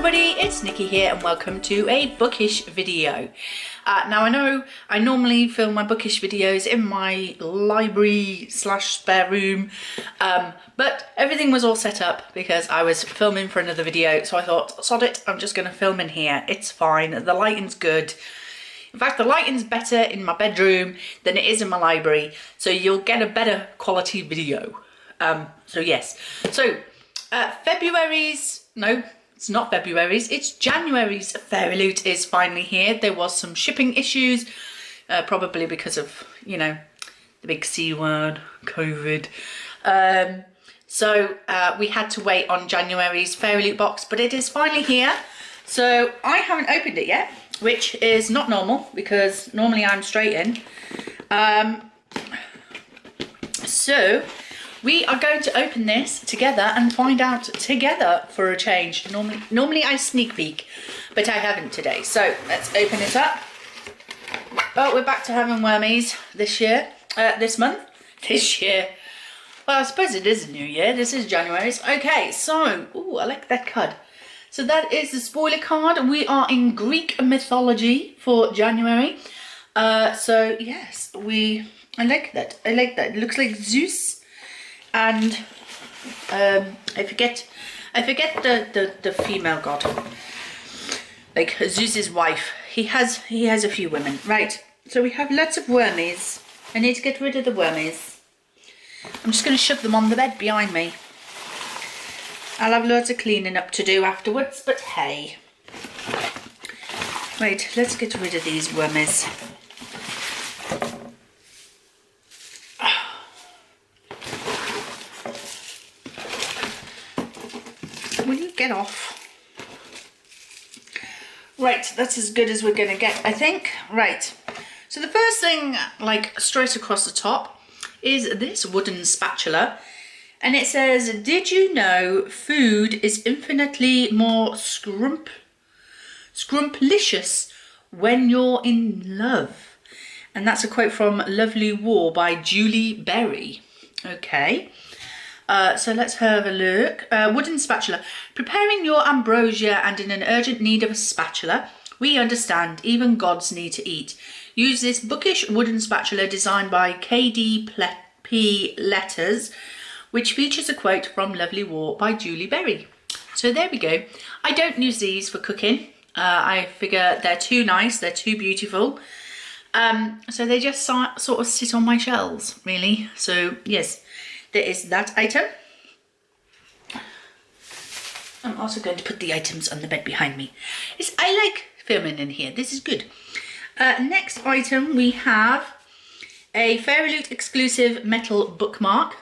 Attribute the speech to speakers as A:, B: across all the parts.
A: everybody, it's Nikki here and welcome to a bookish video. Now I know I normally film my bookish videos in my library slash spare room, but everything was all set up because I was filming for another video, so I thought, sod it, I'm just going to film in here. It's fine, the lighting's good. In fact, the lighting's better in my bedroom than it is in my library, so you'll get a better quality video. So yes, so it's not February's, it's January's Fairyloot is finally here. There was some shipping issues, probably because of, you know, the big C word, COVID. So we had to wait on January's Fairyloot box, but it is finally here. So I haven't opened it yet, which is not normal because normally I'm straight in. So we are going to open this together and find out together for a change. Normally I sneak peek, but I haven't today. So let's open it up. Oh, we're back to having wormies this year, this year. Well, I suppose it is a new year. This is January's. Okay, so, ooh, I like that card. So that is the spoiler card. We are in Greek mythology for January. So yes, I like that. I like that. It looks like Zeus. And I forget the female god, like Zeus's wife. He has a few women, right? So we have lots of wormies. I need to get rid of the wormies. I'm just going to shove them on the bed behind me. I'll have loads of cleaning up to do afterwards, but hey. Right, let's get rid of these wormies. Will you get off? Right, that's as good as we're going to get, I think. Right, so the first thing, like straight across the top, is this wooden spatula. And it says, did you know food is infinitely more scrumptious when you're in love? And that's a quote from Lovely War by Julie Berry. Okay. So let's have a look. Wooden spatula. Preparing your ambrosia and in an urgent need of a spatula. We understand, even gods need to eat. Use this bookish wooden spatula designed by KDP Letters, which features a quote from Lovely War by Julie Berry. So there we go. I don't use these for cooking. I figure they're too nice, they're too beautiful. So they just sort of sit on my shelves, really. So yes. There is that item. I'm also going to put the items on the bed behind me. I like filming in here. This is good. Next item we have a Fairyloot exclusive metal bookmark,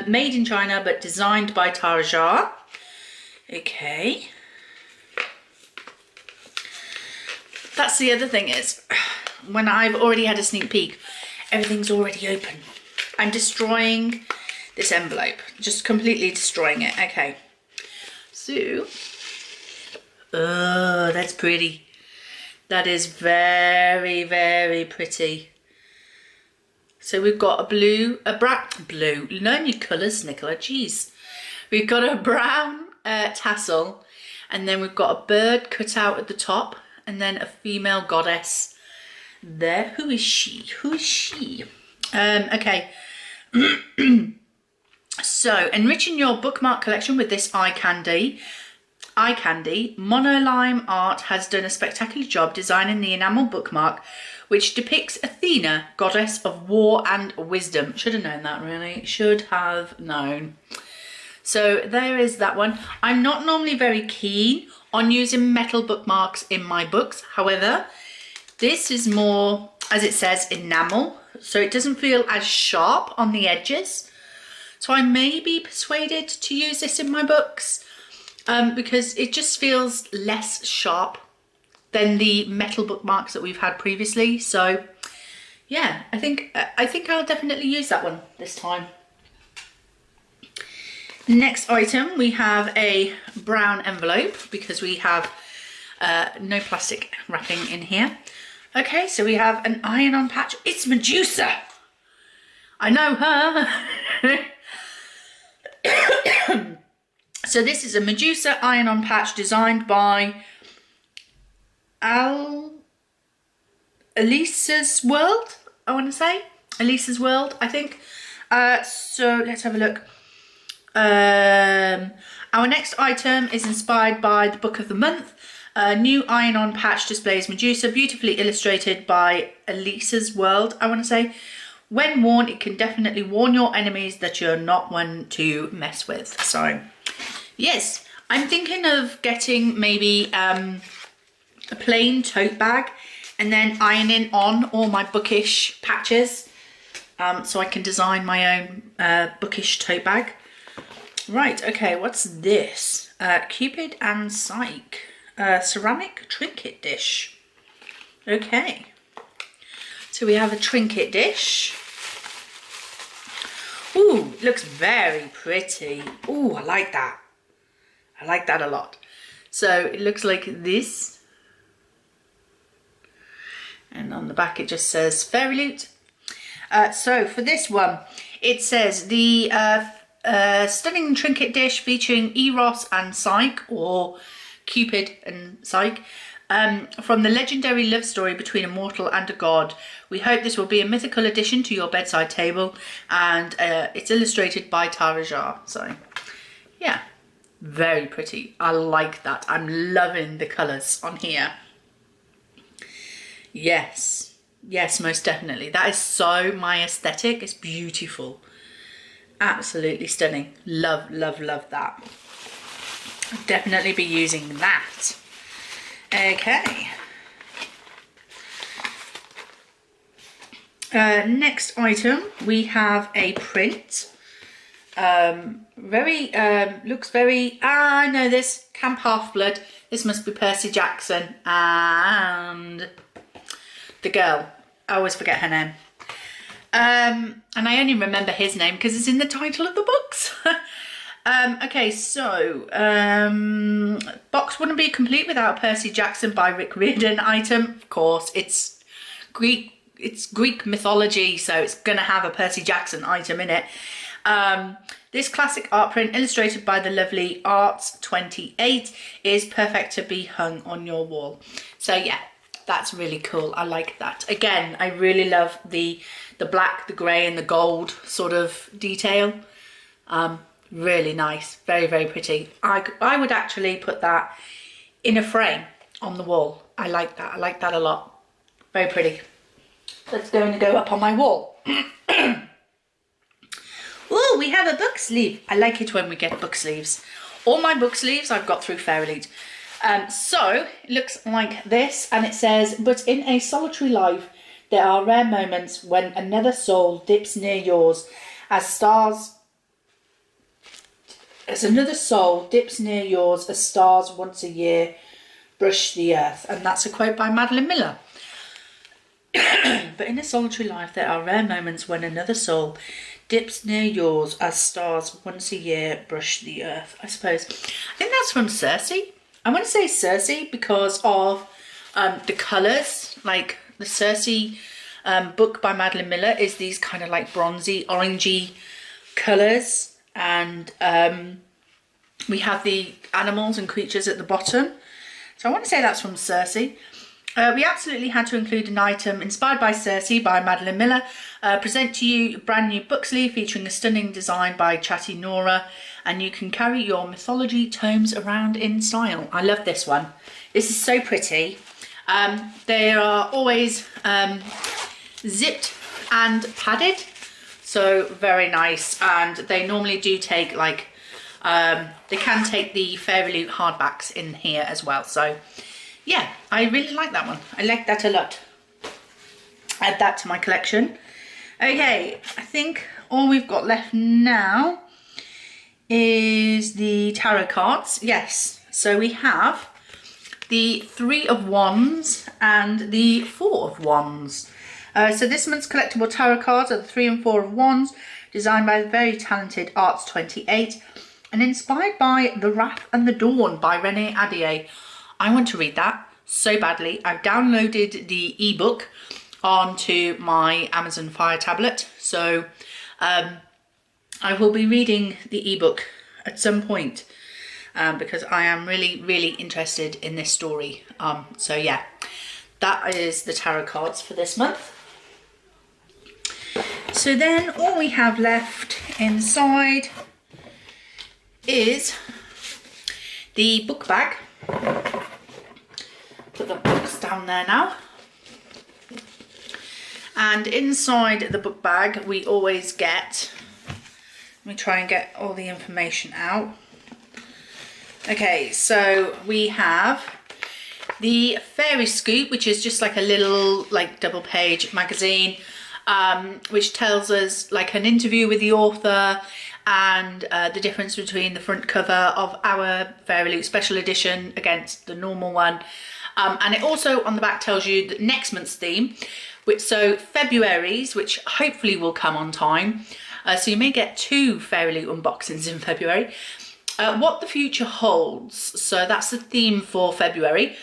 A: made in China but designed by Tarajar. Okay. That's the other thing is, when I've already had a sneak peek, everything's already open. I'm destroying this envelope, just completely destroying it. Okay, so oh, that's pretty. That is very, very pretty. So we've got a blue, learn your colours, Nicola, jeez. We've got a brown tassel, and then we've got a bird cut out at the top, and then a female goddess there. Who is she? Okay. So, enriching your bookmark collection with this eye candy. Monolime Art has done a spectacular job designing the enamel bookmark, which depicts Athena, goddess of war and wisdom. Should have known that, really. Should have known. So there is that one. I'm not normally very keen on using metal bookmarks in my books. However, this is more, as it says, enamel. So it doesn't feel as sharp on the edges. So I may be persuaded to use this in my books because it just feels less sharp than the metal bookmarks that we've had previously. So yeah, I think I'll definitely use that one this time. Next item, we have a brown envelope because we have no plastic wrapping in here. Okay, so we have an iron-on patch. It's Medusa. I know her. So this is a Medusa iron-on patch designed by Elisa's World, I want to say. Elisa's World, I think. So let's have a look. Our next item is inspired by the book of the month. New iron-on patch displays Medusa, beautifully illustrated by Elisa's World, I want to say. When worn, it can definitely warn your enemies that you're not one to mess with. So, yes, I'm thinking of getting maybe a plain tote bag and then ironing on all my bookish patches so I can design my own bookish tote bag. Right, okay, what's this? Cupid and Psyche, ceramic trinket dish. Okay, so we have a trinket dish. Ooh, looks very pretty. Ooh, I like that. I like that a lot. So it looks like this. And on the back it just says Fairyloot. So for this one, it says the stunning trinket dish featuring Eros and Psyche, or Cupid and Psyche, from the legendary love story between a mortal and a god. We hope this will be a mythical addition to your bedside table, and it's illustrated by Tarajar. So yeah, very pretty. I like that. I'm loving the colours on here. Yes, yes, most definitely. That is so my aesthetic. It's beautiful. Absolutely stunning. Love, love, love that. I'll definitely be using that. Okay. Next item, we have a print. Looks very, I know this, Camp Half-Blood. This must be Percy Jackson and the girl. I always forget her name. And I only remember his name because it's in the title of the books. Okay, so box wouldn't be complete without a Percy Jackson by Rick Riordan item. Of course, it's Greek mythology, so it's gonna have a Percy Jackson item in it. This classic art print, illustrated by the lovely Arts 28, is perfect to be hung on your wall. So yeah, that's really cool. I like that. Again, I really love the black, the grey and the gold sort of detail. Really nice. Very, very pretty. I would actually put that in a frame on the wall. I like that. I like that a lot. Very pretty. That's going to go up on my wall. Oh, we have a book sleeve. I like it when we get book sleeves. All my book sleeves I've got through Fairyloot. So it looks like this, and it says, but in a solitary life, there are rare moments when another soul dips near yours as another soul dips near yours as stars once a year brush the earth. And that's a quote by Madeline Miller. But in a solitary life, there are rare moments when another soul dips near yours as stars once a year brush the earth. I suppose. I think that's from Circe. I want to say Circe because of the colours. Like the Circe book by Madeline Miller is these kind of like bronzy, orangey colours. And we have the animals and creatures at the bottom. So I want to say that's from Circe. We absolutely had to include an item inspired by Circe by Madeline Miller. Present to you a brand new book sleeve featuring a stunning design by Chatty Nora, and you can carry your mythology tomes around in style. I love this one. This is so pretty. They are always zipped and padded, so very nice. And they normally do take like they can take the Fairyloot hardbacks in here as well. So yeah, I really like that one. I like that a lot. Add that to my collection. Okay, I think all we've got left now is the tarot cards. Yes, so we have the 3 of Wands and the 4 of Wands. So this month's collectible tarot cards are the 3 and 4 of Wands, designed by the very talented Arts 28 and inspired by The Wrath and the Dawn by Renee Adier. I want to read that so badly. I've downloaded the ebook onto my Amazon Fire tablet, so I will be reading the ebook at some point. because I am really, really interested in this story. So yeah, that is the tarot cards for this month. So then all we have left inside is the book bag. Put the books down there now. And inside the book bag we always get, let me try and get all the information out. Okay, so we have the Fairy Scoop, which is just like a little like double page magazine, which tells us like an interview with the author and the difference between the front cover of our Fairyloot special edition against the normal one. And it also on the back tells you the next month's theme, so February's, which hopefully will come on time. So you may get 2 Fairyloot unboxings in February. What the future holds, so that's the theme for February.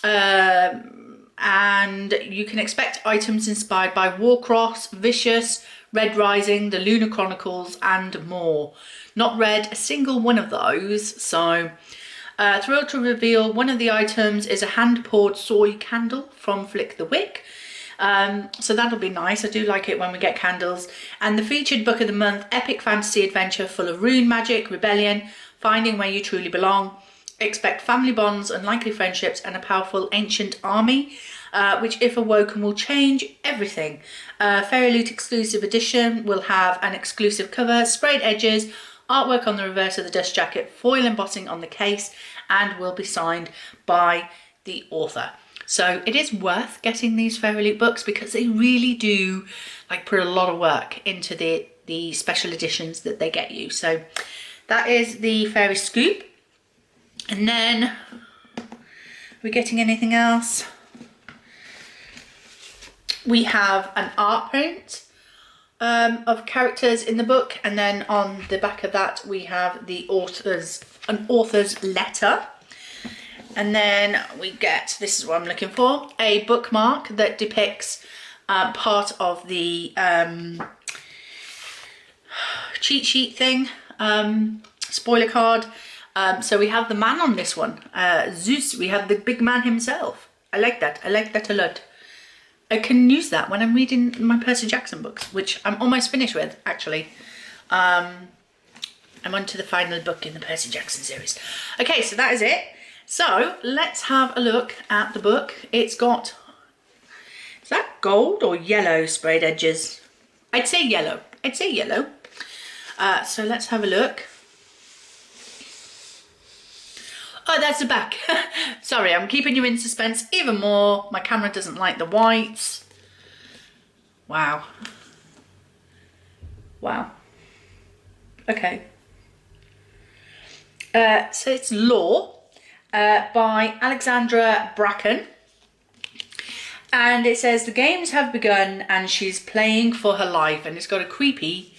A: And you can expect items inspired by Warcross, Vicious, Red Rising, the Lunar Chronicles and more. Not read a single one of those, so thrilled to reveal one of the items is a hand-poured soy candle from Flick the Wick. So that'll be nice. I do like it when we get candles. And the featured book of the month, epic fantasy adventure full of rune magic, rebellion, finding where you truly belong. Expect family bonds, unlikely friendships and a powerful ancient army, which if awoken will change everything. Fairyloot exclusive edition will have an exclusive cover, sprayed edges, artwork on the reverse of the dust jacket, foil embossing on the case, and will be signed by the author. So it is worth getting these Fairyloot books because they really do like put a lot of work into the special editions that they get you. So that is the Fairy Scoop. And then, are we getting anything else? We have an art print of characters in the book, and then on the back of that we have the an author's letter. And then we get, this is what I'm looking for, a bookmark that depicts part of the cheat sheet thing, spoiler card. So we have the man on this one, Zeus. We have the big man himself. I like that. I like that a lot. I can use that when I'm reading my Percy Jackson books, which I'm almost finished with, actually. I'm on to the final book in the Percy Jackson series. Okay, so that is it. So let's have a look at the book. It's got, is that gold or yellow sprayed edges? I'd say yellow. I'd say yellow. So let's have a look. Oh, that's the back. Sorry, I'm keeping you in suspense even more. My camera doesn't like the whites. Wow. Wow. Okay. So it's Law by Alexandra Bracken. And it says, the games have begun and she's playing for her life. And it's got a creepy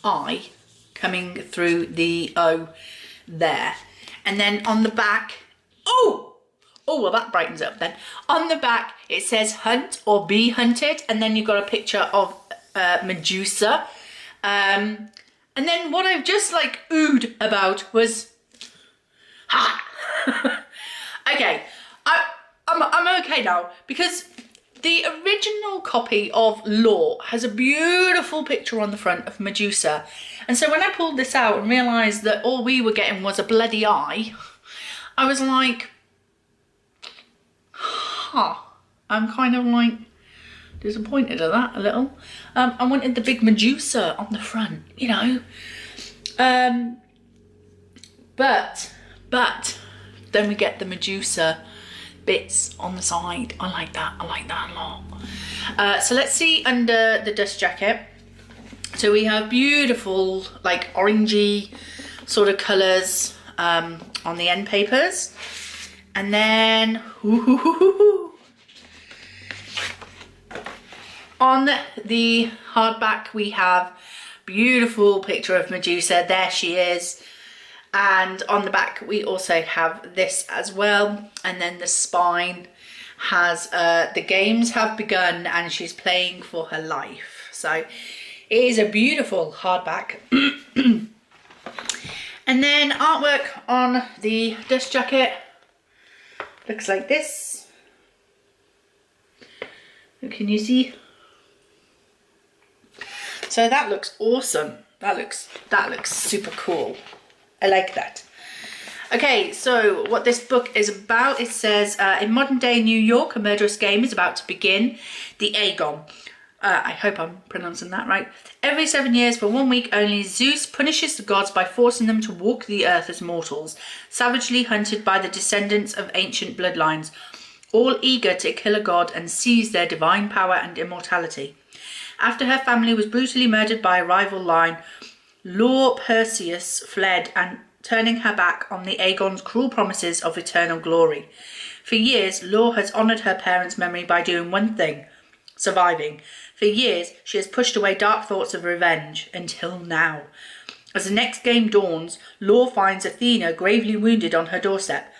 A: eye coming through the O there. And then on the back, oh, well that brightens up then. On the back it says hunt or be hunted, and then you've got a picture of Medusa. And then what I've just like oohed about was, ha! Okay, I'm okay now, because the original copy of Law has a beautiful picture on the front of Medusa. And so when I pulled this out and realised that all we were getting was a bloody eye, I was like, huh, I'm kind of like disappointed at that a little. I wanted the big Medusa on the front, you know. But then we get the Medusa bits on the side. I like that a lot. So let's see under the dust jacket. So we have beautiful like orangey sort of colours on the end papers, and then on the hardback we have beautiful picture of Medusa. There she is. And on the back we also have this as well, and then the spine has the games have begun and she's playing for her life. So it is a beautiful hardback. And And then artwork on the dust jacket looks like this. Can you see? So that looks awesome. That looks super cool. I like that. Okay, so what this book is about, it says, in modern day New York, a murderous game is about to begin. The Aegon. I hope I'm pronouncing that right. Every 7 years, for 1 week only, Zeus punishes the gods by forcing them to walk the earth as mortals, savagely hunted by the descendants of ancient bloodlines, all eager to kill a god and seize their divine power and immortality. After her family was brutally murdered by a rival line, Lord Perseus fled and turning her back on the Aegon's cruel promises of eternal glory. For years, Law has honoured her parents' memory by doing one thing: surviving. For years, she has pushed away dark thoughts of revenge, until now. As the next game dawns, Law finds Athena gravely wounded on her doorstep.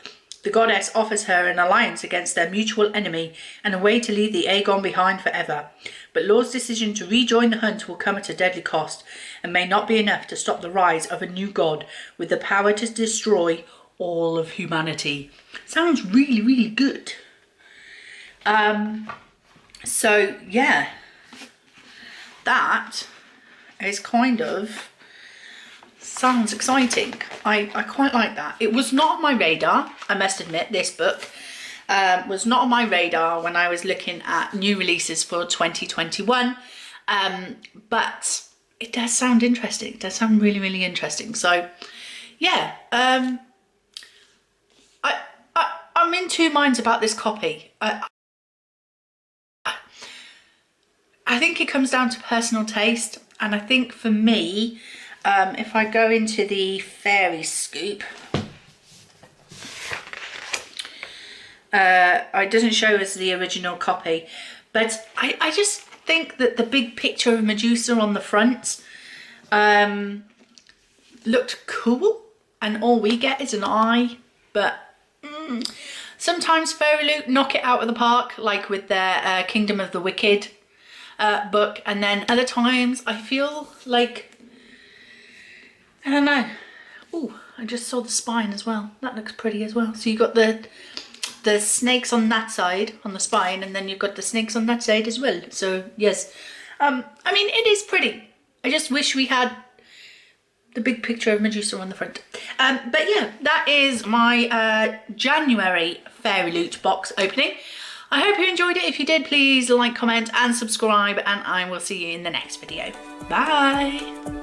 A: The goddess offers her an alliance against their mutual enemy and a way to leave the Aegon behind forever. But Law's decision to rejoin the hunt will come at a deadly cost and may not be enough to stop the rise of a new god with the power to destroy all of humanity. Sounds really, really good. So yeah, that is kind of sounds exciting. I quite like that. It was not on my radar, I must admit. This book was not on my radar when I was looking at new releases for 2021, but it does sound interesting. It does sound really, really interesting. So yeah, I'm in two minds about this copy. I think it comes down to personal taste, and I think for me, if I go into the fairy scoop, it doesn't show us the original copy, but I just think that the big picture of Medusa on the front looked cool, and all we get is an eye. But sometimes Fairyloot knock it out of the park, like with their Kingdom of the Wicked book, and then other times I feel like, I don't know. Oh, I just saw the spine as well. That looks pretty as well. So you got the snakes on that side, on the spine, and then you've got the snakes on that side as well. So yes, I mean, it is pretty. I just wish we had the big picture of Medusa on the front. But yeah, that is my January Fairyloot box opening. I hope you enjoyed it. If you did, please like, comment and subscribe, and I will see you in the next video. Bye!